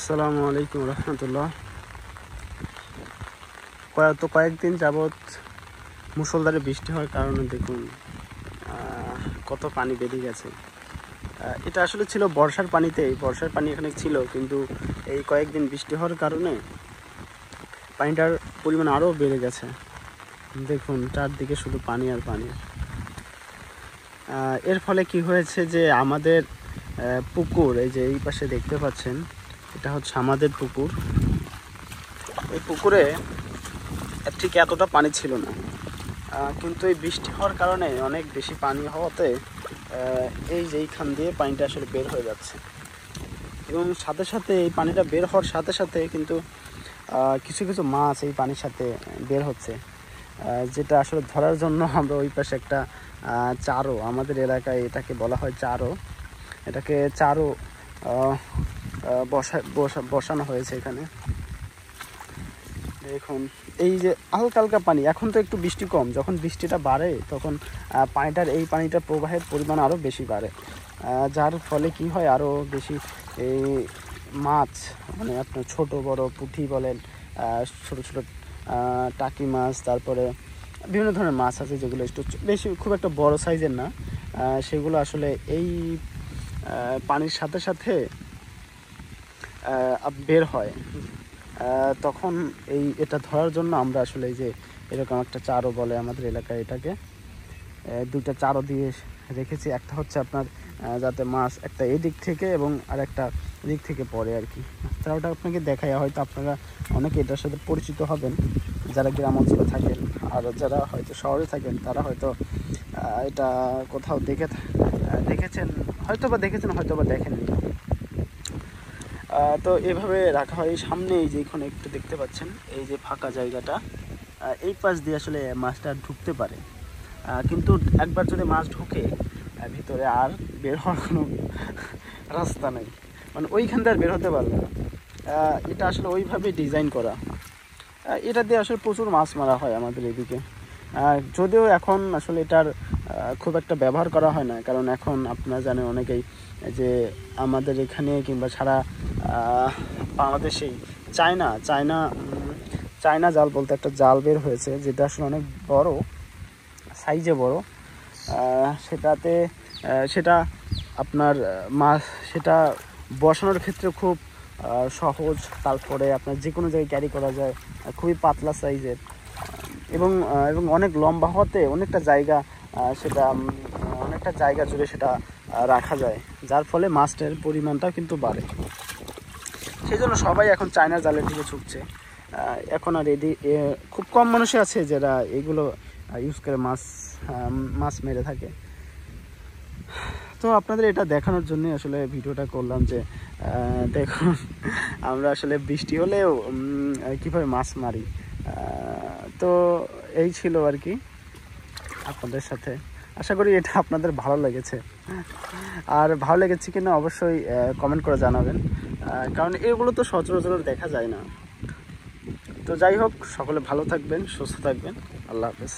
আসসালামু আলাইকুম রহমতুল্লাহ। কয়েকদিন যাবৎ মুষলধারে বৃষ্টি হওয়ার কারণে দেখুন কত পানি বেড়ে গেছে। এটা আসলে ছিল বর্ষার পানি এখানে ছিল, কিন্তু এই কয়েকদিন বৃষ্টি হওয়ার কারণে পানিটার পরিমাণ আরও বেড়ে গেছে। দেখুন চারদিকে শুধু পানি আর পানি। এর ফলে কি হয়েছে যে আমাদের পুকুর, এই যে এই পাশে দেখতে পাচ্ছেন, এটা হচ্ছে আমাদের পুকুর। এই পুকুরে ঠিক এতটা পানি ছিল না, কিন্তু এই বৃষ্টি হওয়ার কারণে অনেক বেশি পানি হওয়াতে এই যে এইখান দিয়ে পানিটা আসলে বের হয়ে যাচ্ছে, এবং সাথে সাথে এই পানিটা বের হওয়ার সাথে সাথে কিন্তু কিছু কিছু মাছ এই পানির সাথে বের হচ্ছে, যেটা আসলে ধরার জন্য আমরা ওই পাশে একটা চারো, আমাদের এলাকায় এটাকে বলা হয় চারো, এটাকে চারো বসানো হয়েছে এখানে। দেখুন এই যে হালকা হালকা পানি, এখন তো একটু বৃষ্টি কম, যখন বৃষ্টিটা বাড়ে তখন পানিটার প্রবাহের পরিমাণ আরও বেশি বাড়ে, যার ফলে কি হয় আরও বেশি এই মাছ, মানে আপনার ছোট বড় পুঁটি বলেন, ছোট ছোট টাকি মাছ, তারপরে বিভিন্ন ধরনের মাছ আছে যেগুলো একটু বেশি, খুব একটা বড় সাইজের না, সেগুলো আসলে এই পানির সাথে সাথে বের হয়। তখন এটা ধরার জন্য আমরা আসলে এই যে এরকম একটা চারো বলে আমাদের এলাকায়, এটাকে দুইটা চারো দিয়ে রেখেছি। একটা হচ্ছে আপনার যাতে মাছ একটা এই দিক থেকে এবং আর একটা দিক থেকে পড়ে আর কি। চারোটা আপনাকে দেখায়, হয়তো আপনারা অনেকে এটার সাথে পরিচিত হবেন যারা গ্রাম অঞ্চলে থাকেন, আর যারা হয়তো শহরে থাকেন তারা হয়তো এটা কোথাও দেখেছেন, হয়তো বা দেখেননি। তো এভাবে রাখা হয়। সামনে এই যে এখানে একটু দেখতে পাচ্ছেন, এই যে ফাঁকা জায়গাটা, এই পাশ দিয়ে আসলে মাছটা ঢুকতে পারে, কিন্তু একবার যদি মাছ ঢুকে ভিতরে আর বের হওয়ার কোনো রাস্তা নেই, মানে ওইখান থেকে আর বের হতে পারবে না। এটা আসলে ওইভাবেই ডিজাইন করা। এটা দিয়ে আসলে প্রচুর মাছ মারা হয় আমাদের এদিকে, যদিও এখন আসলে এটার খুব একটা ব্যবহার করা হয় না, কারণ এখন আপনারা জানেন অনেকেই যে আমাদের এখানে কিংবা সারা বাংলাদেশেই চায়না জাল বলতে একটা জাল বের হয়েছে, যেটা আসলে অনেক বড় সাইজে বড়। সেটা আপনার মাছ, সেটা বসানোর ক্ষেত্রে খুব সহজ, তারপরে আপনার যে কোনো জায়গায় ক্যারি করা যায়, খুবই পাতলা সাইজের, এবং অনেক লম্বা হতে অনেকটা জায়গা জুড়ে সেটা রাখা যায়, যার ফলে মাছটার পরিমাণটাও কিন্তু বাড়ে। সেই জন্য সবাই এখন চায়না জালের দিকে ঝুঁকছে। এখন আর খুব কম মানুষই আছে যারা এগুলো ইউজ করে মাছ মেরে থাকে। তো আপনাদের এটা দেখানোর জন্য আসলে ভিডিওটা করলাম যে দেখুন আমরা আসলে বৃষ্টি হলেও কীভাবে মাছ মারি। তো এই ছিল আর কি আপনাদের সাথে। আশা করি এটা আপনাদের ভালো লেগেছে, আর ভালো লেগেছে কিনা অবশ্যই কমেন্ট করে জানাবেন, কারণ এগুলো তো সচরাচর দেখা যায় না। তো যাই হোক, সকলে ভালো থাকবেন, সুস্থ থাকবেন। আল্লাহ হাফেজ।